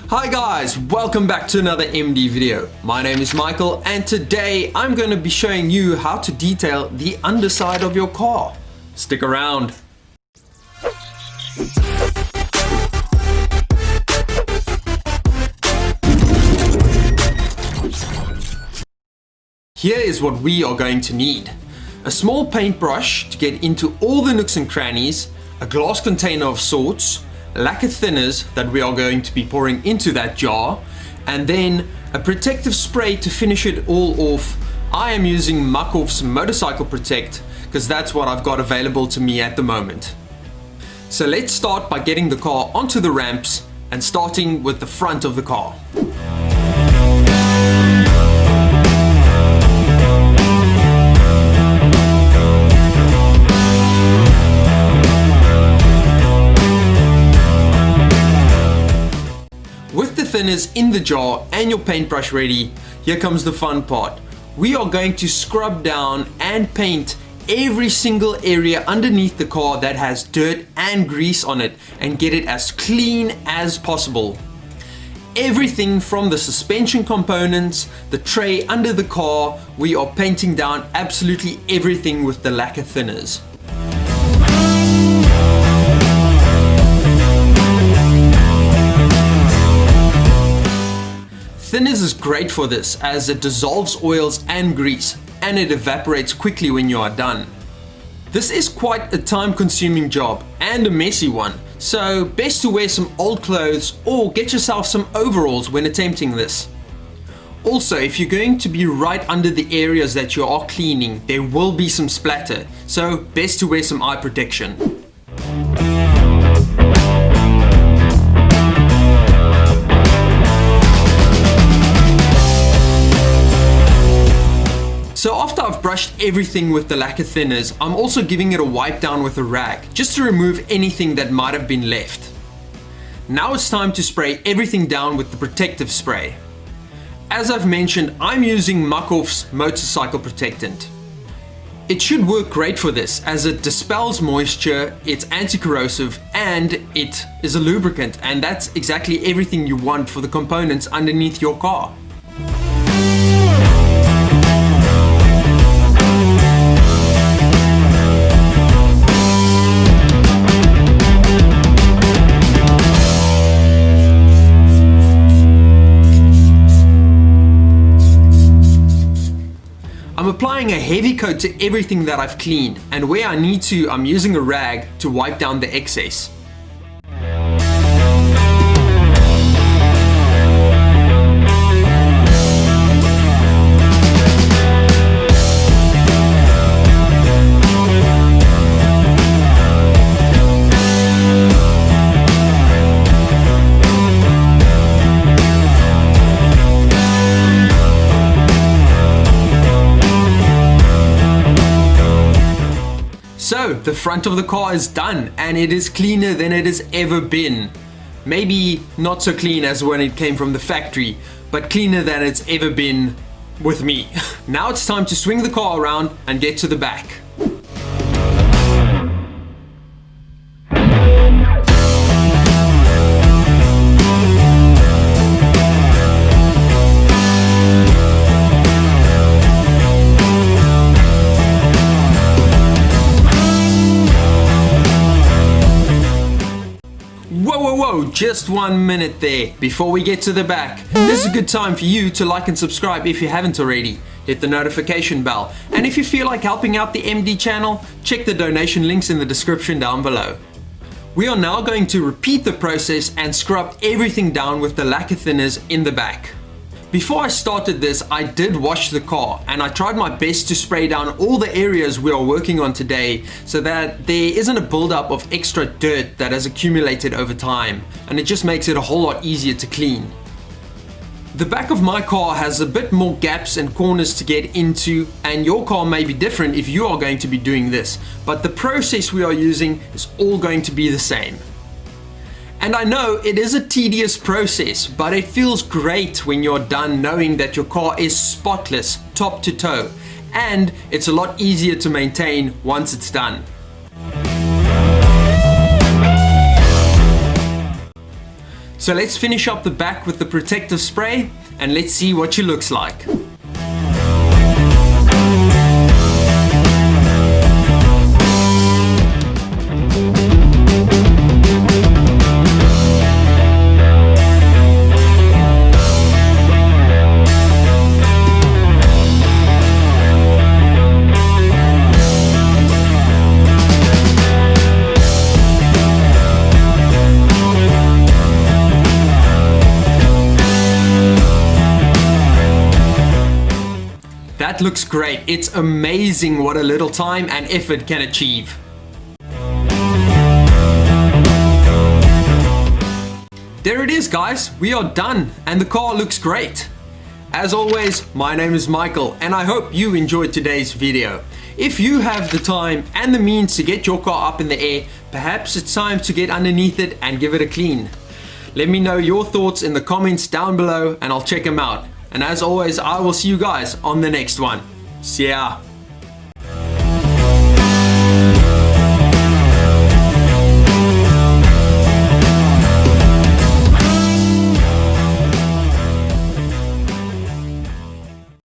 Hi guys, welcome back to another MD video. My name is Michael and today I'm going to be showing you how to detail the underside of your car. Stick around. Here is what we are going to need. A small paintbrush to get into all the nooks and crannies, a glass container of sorts, lacquer thinners that we are going to be pouring into that jar, and then a protective spray to finish it all off. I am using Muck-Off's Motorcycle Protect because that's what I've got available to me at the moment. So let's start by getting the car onto the ramps and starting with the front of the car. With the thinners in the jar and your paintbrush ready, here comes the fun part. We are going to scrub down and paint every single area underneath the car that has dirt and grease on it and get it as clean as possible. Everything from the suspension components, the tray under the car, we are painting down absolutely everything with the lacquer thinners. Thinners is great for this as it dissolves oils and grease and it evaporates quickly when you are done. This is quite a time-consuming job and a messy one, so best to wear some old clothes or get yourself some overalls when attempting this. Also, if you're going to be right under the areas that you are cleaning, there will be some splatter, so best to wear some eye protection. So after I've brushed everything with the lacquer thinners, I'm also giving it a wipe down with a rag, just to remove anything that might have been left. Now it's time to spray everything down with the protective spray. As I've mentioned, I'm using Muck-Off's Motorcycle Protectant. It should work great for this as it dispels moisture, it's anti-corrosive, and it is a lubricant, and that's exactly everything you want for the components underneath your car. I'm applying a heavy coat to everything that I've cleaned, and where I need to, I'm using a rag to wipe down the excess. So, the front of the car is done and it is cleaner than it has ever been. Maybe not so clean as when it came from the factory, but cleaner than it's ever been with me. Now it's time to swing the car around and get to the back. Whoa, just 1 minute there. Before we get to the back, this is a good time for you to like and subscribe if you haven't already. Hit the notification bell. And if you feel like helping out the MD channel, check the donation links in the description down below. We are now going to repeat the process and scrub everything down with the lacquer thinners in the back. Before I started this, I did wash the car and I tried my best to spray down all the areas we are working on today so that there isn't a buildup of extra dirt that has accumulated over time, and it just makes it a whole lot easier to clean. The back of my car has a bit more gaps and corners to get into, and your car may be different if you are going to be doing this, but the process we are using is all going to be the same. And I know it is a tedious process, but it feels great when you're done knowing that your car is spotless top to toe, and it's a lot easier to maintain once it's done. So let's finish up the back with the protective spray and let's see what she looks like. That looks great. It's amazing what a little time and effort can achieve. There it is, guys. We are done and the car looks great. As always, my name is Michael and I hope you enjoyed today's video. If you have the time and the means to get your car up in the air, perhaps it's time to get underneath it and give it a clean. Let me know your thoughts in the comments down below and I'll check them out. And as always, I will see you guys on the next one. See ya.